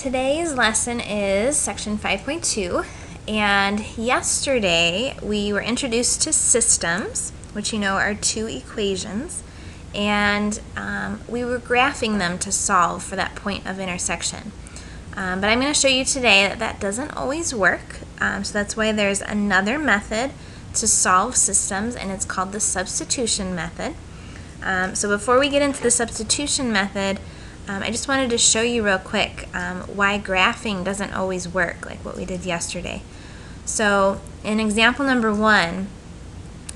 Today's lesson is section 5.2, and yesterday we were introduced to systems, which you know are two equations, and we were graphing them to solve for that point of intersection. But I'm going to show you today that that doesn't always work, so that's why there's another method to solve systems, and it's called the substitution method. So before we get into the substitution method, I just wanted to show you real quick why graphing doesn't always work, like what we did yesterday. So in example number 1,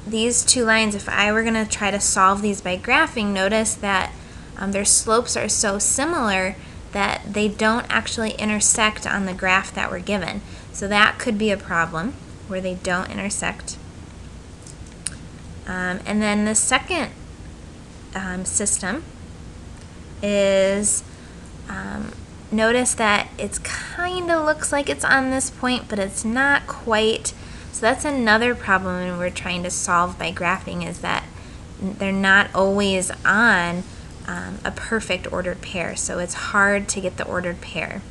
these two lines, if I were going to try to solve these by graphing, notice that their slopes are so similar that they don't actually intersect on the graph that we're given. So that could be a problem, where they don't intersect. And then the second system is, notice that it's kind of looks like it's on this point, but it's not quite. So that's another problem when we're trying to solve by graphing, is that they're not always on a perfect ordered pair, so it's hard to get the ordered pair.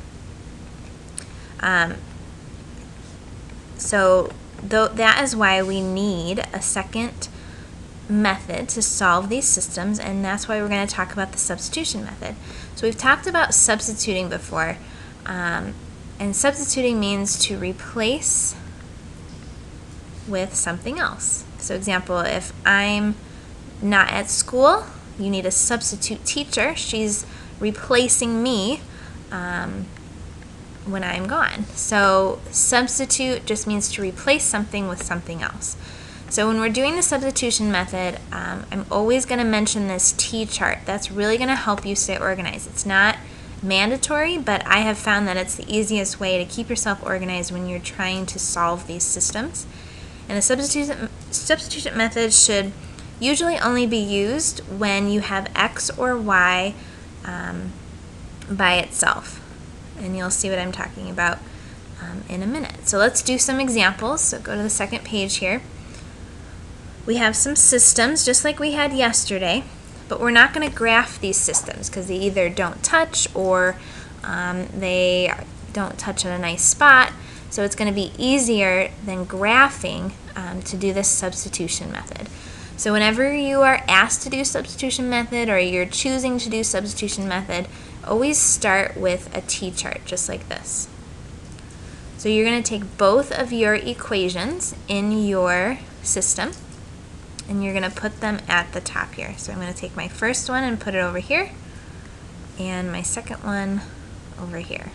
So that is why we need a second method to solve these systems, and that's why we're going to talk about the substitution method. So we've talked about substituting before, and substituting means to replace with something else. So example, if I'm not at school, you need a substitute teacher. She's replacing me when I'm gone. So substitute just means to replace something with something else. So when we're doing the substitution method, I'm always going to mention this Teechart. That's really going to help you stay organized. It's not mandatory, but I have found that it's the easiest way to keep yourself organized when you're trying to solve these systems. And the substitution method should usually only be used when you have x or y by itself. And you'll see what I'm talking about in a minute. So let's do some examples. So go to the second page here. We have some systems just like we had yesterday, but we're not going to graph these systems because they either don't touch or they don't touch at a nice spot. So it's going to be easier than graphing to do this substitution method. So whenever you are asked to do substitution method or you're choosing to do substitution method, always start with a Teechart just like this. So you're going to take both of your equations in your system, and you're going to put them at the top here. So I'm going to take my first one and put it over here, and my second one over here.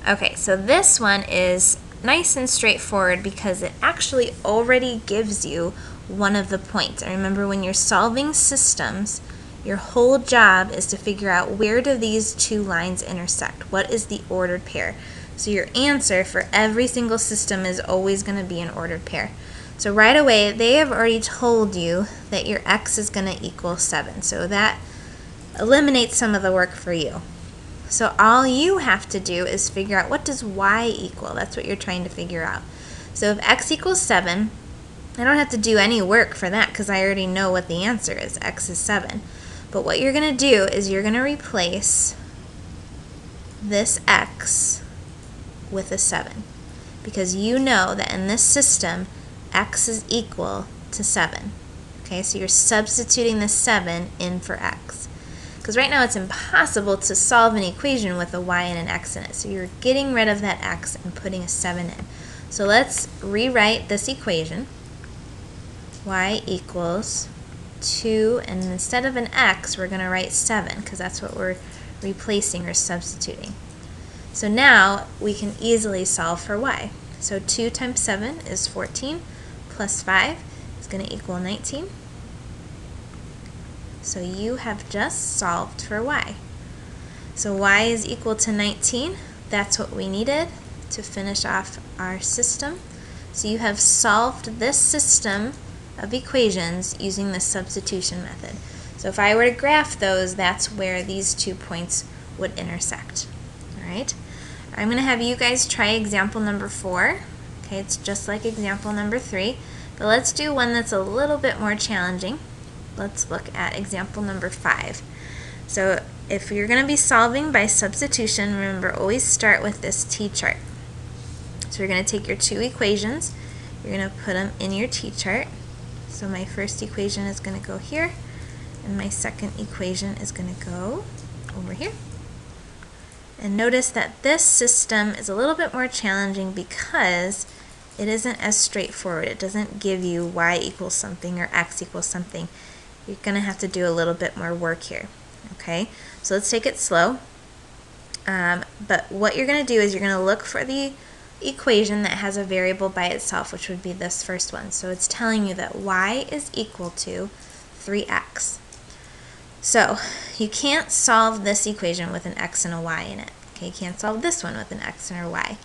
Okay, so this one is nice and straightforward because it actually already gives you one of the points. And remember, when you're solving systems, your whole job is to figure out where do these two lines intersect. What is the ordered pair? So your answer for every single system is always going to be an ordered pair. So right away, they have already told you that your x is going to equal 7. So that eliminates some of the work for you. So all you have to do is figure out, what does y equal? That's what you're trying to figure out. So if x equals 7, I don't have to do any work for that because I already know what the answer is. X is 7. But what you're going to do is you're going to replace this x with a 7, because you know that in this system, x is equal to 7. Okay, so you're substituting the 7 in for x. Because right now it's impossible to solve an equation with a y and an x in it. So you're getting rid of that x and putting a 7 in. So let's rewrite this equation. Y equals 2, and instead of an x, we're going to write 7, because that's what we're replacing or substituting. So now we can easily solve for y. So 2 times 7 is 14, plus 5 is going to equal 19. So you have just solved for y. So y is equal to 19. That's what we needed to finish off our system. So you have solved this system of equations using the substitution method. So if I were to graph those, that's where these 2 points would intersect. All right. I'm going to have you guys try example number 4. Okay, it's just like example number 3, but let's do one that's a little bit more challenging. Let's look at example number 5. So if you're going to be solving by substitution, remember, always start with this T-chart. So you're going to take your two equations, you're going to put them in your T-chart. So my first equation is going to go here, and my second equation is going to go over here. And notice that this system is a little bit more challenging because it isn't as straightforward. It doesn't give you y equals something or x equals something. You're going to have to do a little bit more work here. Okay, so let's take it slow. But what you're going to do is you're going to look for the equation that has a variable by itself, which would be this first one. So it's telling you that y is equal to 3x. So you can't solve this equation with an x and a y in it. Okay, you can't solve this one with an x and a y.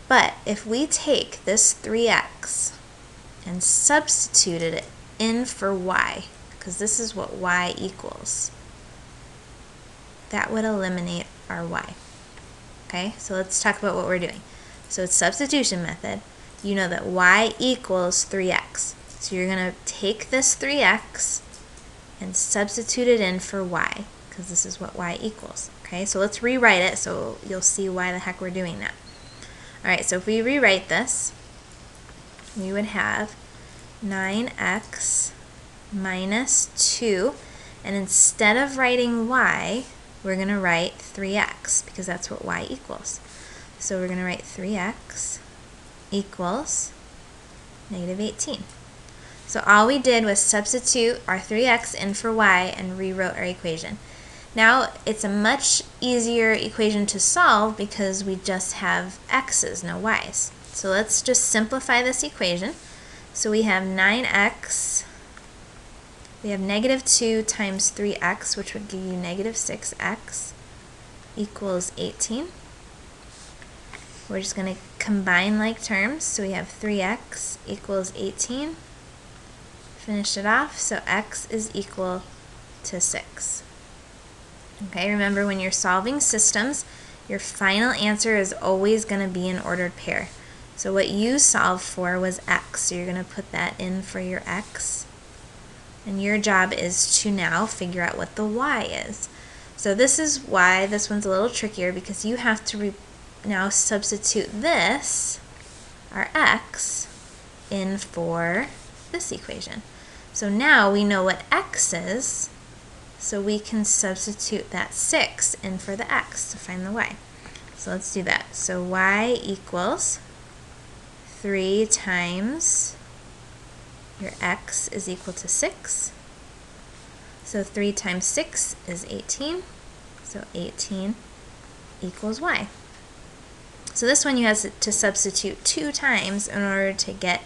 But if we take this 3x and substituted it in for y, because this is what y equals, that would eliminate our y. Okay, so let's talk about what we're doing. So it's substitution method. You know that y equals 3x. So you're going to take this 3x and substitute it in for y, because this is what y equals. Okay, so let's rewrite it so you'll see why the heck we're doing that. Alright, so if we rewrite this, we would have 9x minus 2, and instead of writing y, we're going to write 3x, because that's what y equals. So we're going to write 3x equals negative 18. So all we did was substitute our 3x in for y and rewrote our equation. Now it's a much easier equation to solve because we just have x's, no y's. So let's just simplify this equation. So we have 9x, we have negative 2 times 3x, which would give you negative 6x equals 18. We're just going to combine like terms. So we have 3x equals 18. Finish it off, so x is equal to 6. Okay, remember when you're solving systems, your final answer is always going to be an ordered pair. So what you solved for was x, so you're going to put that in for your x. And your job is to now figure out what the y is. So this is why this one's a little trickier, because you have to now substitute this, our x, in for this equation. So now we know what x is, so we can substitute that 6 in for the x to find the y. So let's do that. So y equals 3 times your x is equal to 6. So 3 times 6 is 18. So 18 equals y. So this one you have to substitute 2 times in order to get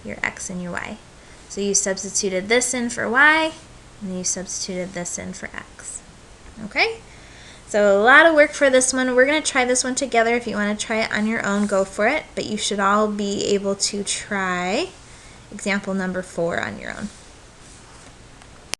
your x and your y. So you substituted this in for y, and you substituted this in for x. Okay? So a lot of work for this one. We're going to try this one together. If you want to try it on your own, go for it. But you should all be able to try example number 4 on your own.